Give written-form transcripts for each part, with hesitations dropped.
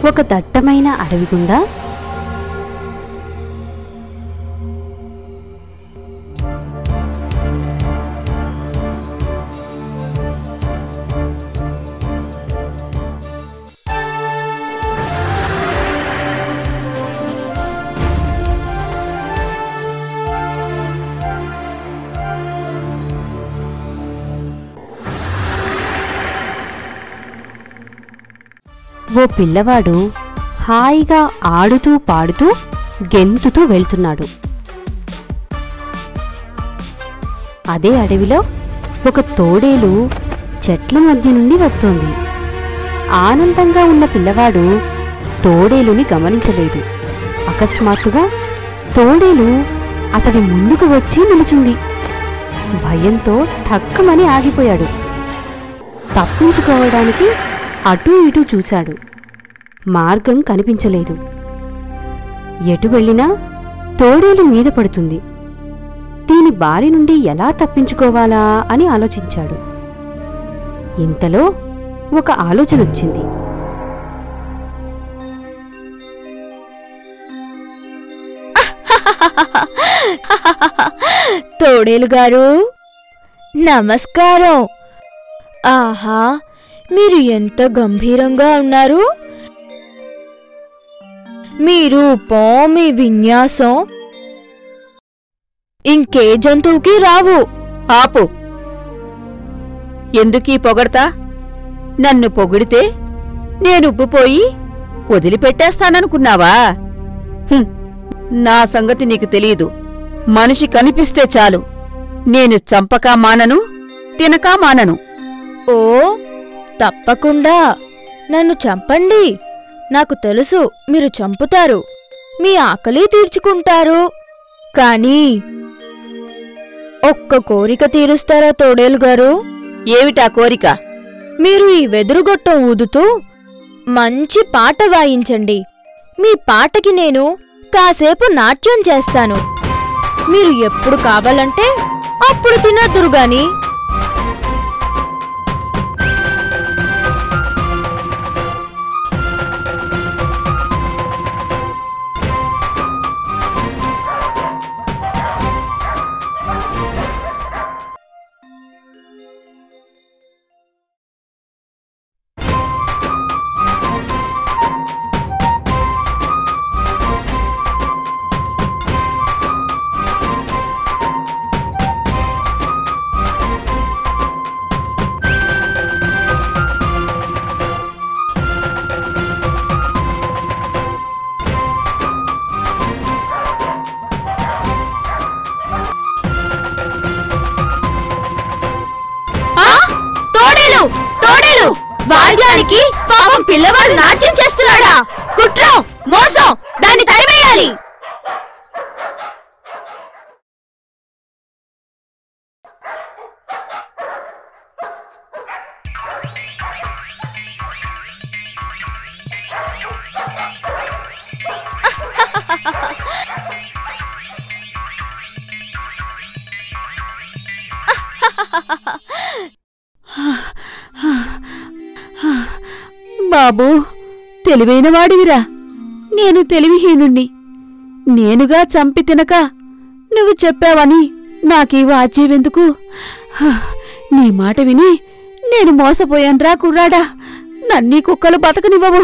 ఒక దట్టమైన అడవి గుండా ఓ పిల్లవాడు హాయిగా ఆడుతూ పాడుతూ గెంతుతూ వెళ్తున్నాడు. అదే అడవిలో ఒక తోడేలు చెట్ల మధ్య నుండి వస్తోంది. ఆనందంగా ఉన్న పిల్లవాడు తోడేలుని గమనించలేదు. అకస్మాత్తుగా తోడేలు అతడి ముందుకు వచ్చి నిలుచుంది. భయంతో ఠక్కమని ఆగిపోయాడు. తప్పించుకోవడానికి అటూ ఇటూ చూశాడు. మార్గం కనిపించలేదు. ఎటు వెళ్ళినా తోడేలు మీద పడుతుంది. దీని బారి నుండి ఎలా తప్పించుకోవాలా అని ఆలోచించాడు. ఇంతలో ఒక ఆలోచనొచ్చింది. తోడేలు గారు, నమస్కారం. ఆహా, మీరు ఎంత గంభీరంగా ఉన్నారు. మీ రూపం, మీ విన్యాసం ఇంకే జంతువుకి రావు. ఆపు. ఎందుకీ పొగడతా? నన్ను పొగిడితే నేనుబ్బుపోయి వదిలిపెట్టేస్తాననుకున్నావా? నా సంగతి నీకు తెలీదు. మనిషి కనిపిస్తే చాలు, నేను చంపకా మానను, తినకా మానను. ఓ, తప్పకుండా నన్ను చంపండి. నాకు తెలుసు మీరు చంపుతారు, మీ ఆకలి తీర్చుకుంటారు. కానీ ఒక్క కోరిక తీరుస్తారా తోడేలు గారు? ఏమిటా కోరిక? మీరు ఈ వెదురుగొట్టం ఊదుతూ మంచి పాట వాయించండి. మీ పాటకి నేను కాసేపు నాట్యం చేస్తాను. మీరు ఎప్పుడు కావాలంటే అప్పుడు తినద్దురుగాని. వాద్యానికి పాపం పిల్లవాడు నాట్యం చేస్తున్నాడా? కుట్రం, మోసం, దాన్ని తరిమేయాలి. బాబూ, తెలివైనవాడివిరా. నేను తెలివిహీనుణ్ణి. నేనుగా చంపి తినక నువ్వు చెప్పావని నాకీ వాచ్యవెందుకు? నీ మాట విని నేను మోసపోయాన్రా కుర్రాడా. నన్నీ కుక్కలు బతకనివ్వవు.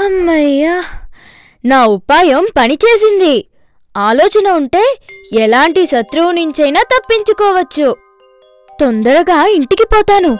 అమ్మయ్యా, నా ఉపాయం పనిచేసింది. ఆలోచన ఉంటే ఎలాంటి శత్రువు నుంచైనా తప్పించుకోవచ్చు. తొందరగా ఇంటికి పోతాను.